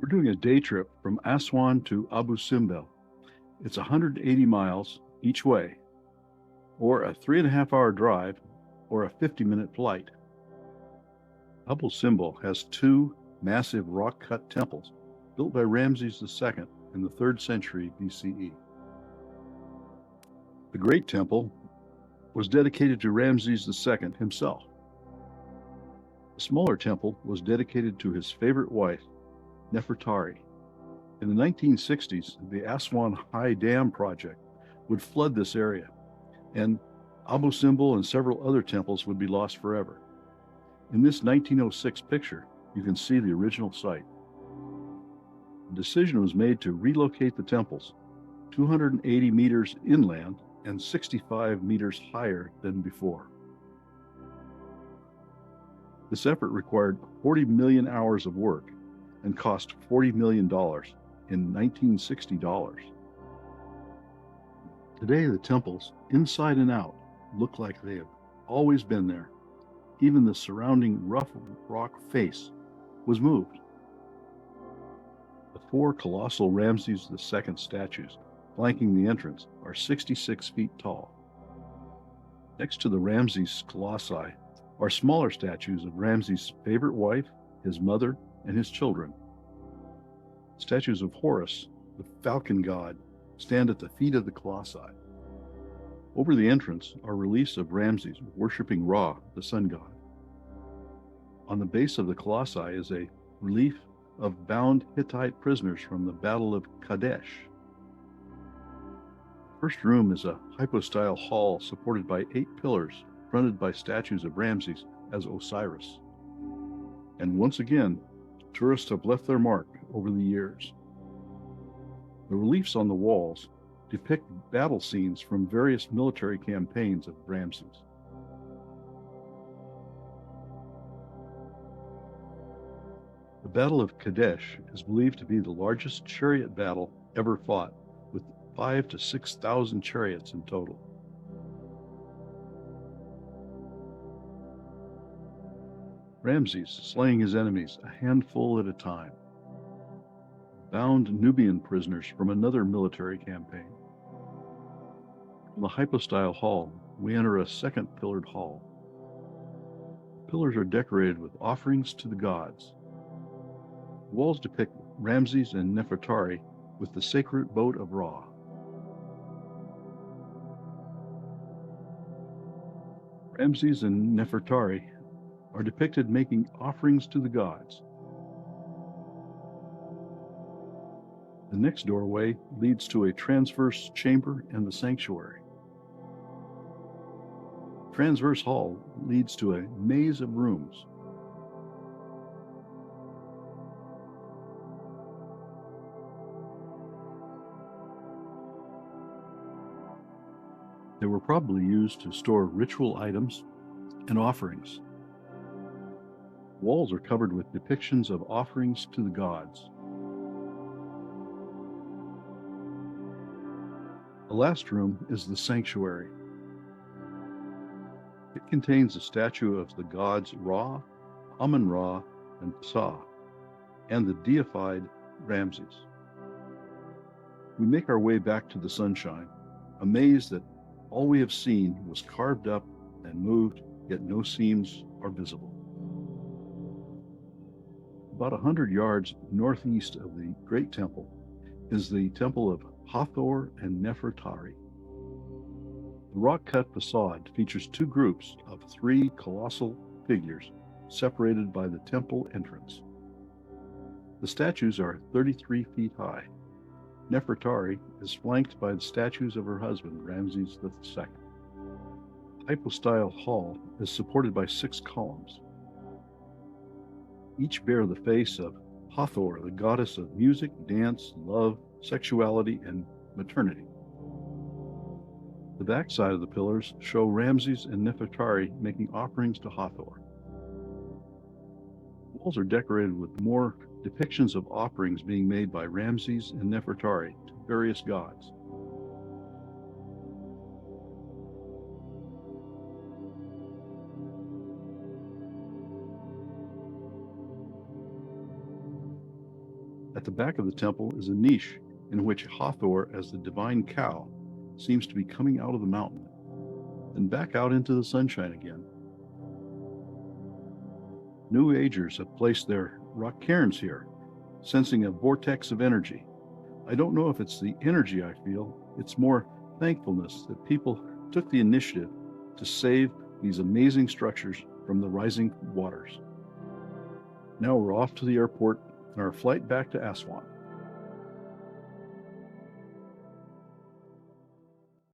We're doing a day trip from Aswan to Abu Simbel. It's 180 miles each way, or a 3.5 hour drive, or a 50-minute flight. Abu Simbel has two massive rock-cut temples built by Ramesses II in the 3rd century BCE. The Great Temple was dedicated to Ramesses II himself. The smaller temple was dedicated to his favorite wife, Nefertari. In the 1960s, the Aswan High Dam project would flood this area, and Abu Simbel and several other temples would be lost forever. In this 1906 picture, you can see the original site. The decision was made to relocate the temples 280 meters inland and 65 meters higher than before. This effort required 40 million hours of work and cost $40 million in 1960 dollars. Today, the temples, inside and out, look like they have always been there. Even the surrounding rough rock face was moved. The four colossal Ramesses II statues flanking the entrance are 66 feet tall. Next to the Ramesses colossi are smaller statues of Ramses' favorite wife, his mother, and his children. Statues of Horus, the falcon god, stand at the feet of the colossi. Over the entrance are reliefs of Ramses worshiping Ra, the sun god. On the base of the colossi is a relief of bound Hittite prisoners from the Battle of Kadesh. The first room is a hypostyle hall supported by 8 pillars fronted by statues of Ramses as Osiris. And once again, tourists have left their mark over the years. The reliefs on the walls depict battle scenes from various military campaigns of Ramses. The Battle of Kadesh is believed to be the largest chariot battle ever fought, with 5,000 to 6,000 chariots in total. Ramses slaying his enemies a handful at a time. Bound Nubian prisoners from another military campaign. From the hypostyle hall, we enter a second pillared hall. The pillars are decorated with offerings to the gods. The walls depict Ramses and Nefertari with the sacred boat of Ra. Ramses and Nefertari are depicted making offerings to the gods. The next doorway leads to a transverse chamber in the sanctuary. Transverse hall leads to a maze of rooms. They were probably used to store ritual items and offerings. Walls are covered with depictions of offerings to the gods. The last room is the sanctuary. It contains a statue of the gods Ra, Amun-Ra, and Ptah, and the deified Ramses. We make our way back to the sunshine, amazed that all we have seen was carved up and moved, yet no seams are visible. About 100 yards northeast of the Great Temple is the Temple of Hathor and Nefertari. The rock-cut facade features 2 groups of 3 colossal figures separated by the temple entrance. The statues are 33 feet high. Nefertari is flanked by the statues of her husband, Ramses II. The hypostyle hall is supported by 6 columns. Each bear the face of Hathor, the goddess of music, dance, love, sexuality, and maternity. The backside of the pillars show Ramses and Nefertari making offerings to Hathor. The walls are decorated with more depictions of offerings being made by Ramses and Nefertari to various gods. At At the back of the temple is a niche in which Hathor, as the divine cow, seems to be coming out of the mountain, then back out into the sunshine again. New Agers have placed their rock cairns here, sensing a vortex of energy. I don't know if it's the energy I feel, it's more thankfulness that people took the initiative to save these amazing structures from the rising waters. Now we're off to the airport and our flight back to Aswan.